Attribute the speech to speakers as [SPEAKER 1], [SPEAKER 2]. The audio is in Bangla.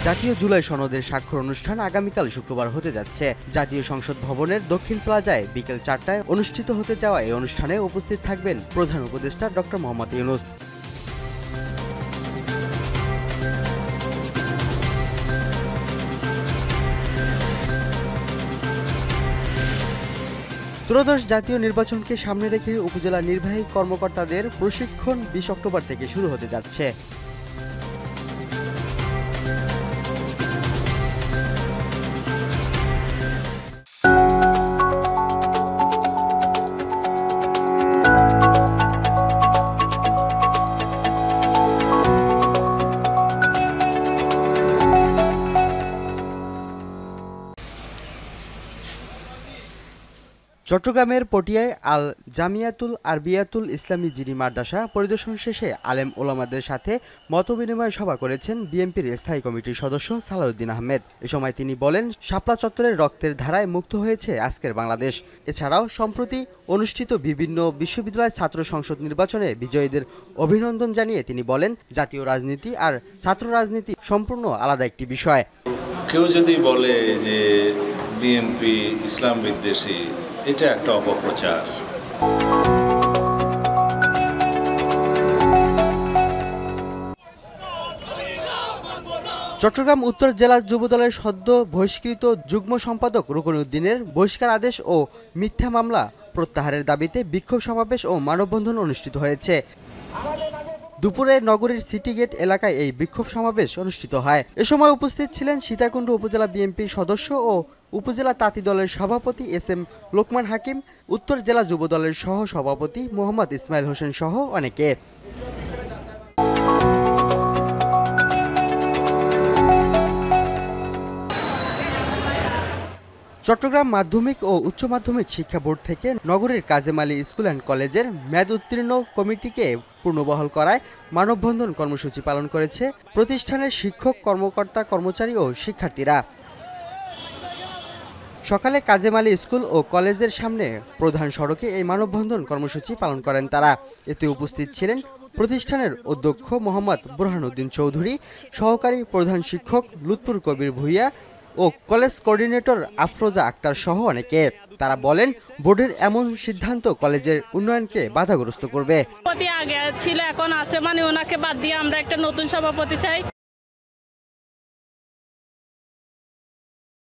[SPEAKER 1] জাতীয় জুলাই সনদের স্বাক্ষর অনুষ্ঠান আগামীকাল শুক্রবার হতে যাচ্ছে। জাতীয় সংসদ ভবনের দক্ষিণ প্লাজায় বিকেল 4টায় অনুষ্ঠিত হতে যাওয়া এই অনুষ্ঠানে উপস্থিত থাকবেন প্রধান উপদেষ্টা ডক্টর মোহাম্মদ ইউনূস। ত্রয়োদশ জাতীয় নির্বাচনকে সামনে রেখে উপজেলা নির্বাহী কর্মকর্তাদের প্রশিক্ষণ 20 অক্টোবর থেকে শুরু হতে যাচ্ছে। চট্টগ্রামের পটিয়ায় আল জামিয়াতুল আরবিয়াতুল ইসলামী জিরি মাদ্রাসা পরিদর্শন শেষে আলেম ওলামাদের সাথে মতবিনিময় সভা করেছেন বিএনপির স্থায়ী কমিটির সদস্য সালাউদ্দিন আহমেদ। এ সময় তিনি বলেন, শাপলা চত্বরের রক্তের ধারায় মুক্ত হয়েছে আজকের বাংলাদেশ। এছাড়াও সম্প্রতি অনুষ্ঠিত বিভিন্ন বিশ্ববিদ্যালয় ছাত্র সংসদ নির্বাচনে বিজয়ীদের অভিনন্দন জানিয়ে তিনি বলেন, জাতীয় রাজনীতি আর ছাত্র রাজনীতি সম্পূর্ণ আলাদা একটি বিষয়।
[SPEAKER 2] কেউ যদি বলে যে বিএনপি ইসলাম বিদ্বেষী, এটা একটা অপপ্রচার।
[SPEAKER 1] চট্টগ্রাম উত্তর জেলা যুবদলের সদ্য বহিষ্কৃত যুগ্ম সম্পাদক রুকন উদ্দিনের বহিষ্কার আদেশ ও মিথ্যা মামলা প্রত্যাহারের দাবিতে বিক্ষোভ সমাবেশ ও মানববন্ধন অনুষ্ঠিত হয়েছে। দুপুরে নগরীর সিটি গেট এলাকায় এই বিক্ষোভ সমাবেশ অনুষ্ঠিত হয়। এ সময় উপস্থিত ছিলেন সীতাকুণ্ড উপজেলা বিএনপির সদস্য ও উপজেলা তাঁতি দলের সভাপতি এস.এম. লোকমান হাকিম, উত্তর জেলা যুব দলের সহ সভাপতি মোহাম্মদ ইসমাইল হোসেন সহ অনেকে। চট্টগ্রাম মাধ্যমিক ও উচ্চ মাধ্যমিক শিক্ষা বোর্ড থেকে নগরীর কাজেম আলী স্কুল অ্যান্ড কলেজের মেয়াদ উত্তীর্ণ কমিটিকে পুনর্বহাল করায় মানববন্ধন কর্মসূচি পালন করেছে প্রতিষ্ঠানের শিক্ষক, কর্মকর্তা, কর্মচারী ও শিক্ষার্থীরা। সকালে কাজেম আলী স্কুল ও কলেজের সামনে প্রধান সড়কে এই মানববন্ধন কর্মসূচি পালন করেন তারা। এতে উপস্থিত ছিলেন প্রতিষ্ঠানের অধ্যক্ষ মোহাম্মদ বুরহানুদ্দিন চৌধুরী, সহকারী প্রধান শিক্ষক লুৎফুর কবির ভূঁইয়া ও কলেজ কোঅর্ডিনেটর আফরোজা আক্তার সহ অনেকে। তারা বলেন, বোর্ডের এমন সিদ্ধান্ত কলেজের উন্নয়নকে বাধাগ্রস্ত করবে।
[SPEAKER 3] আগে ছিল, এখন আছে, মানে ওনাকে বাদ দিয়ে আমরা একটা নতুন সভাপতি চাই।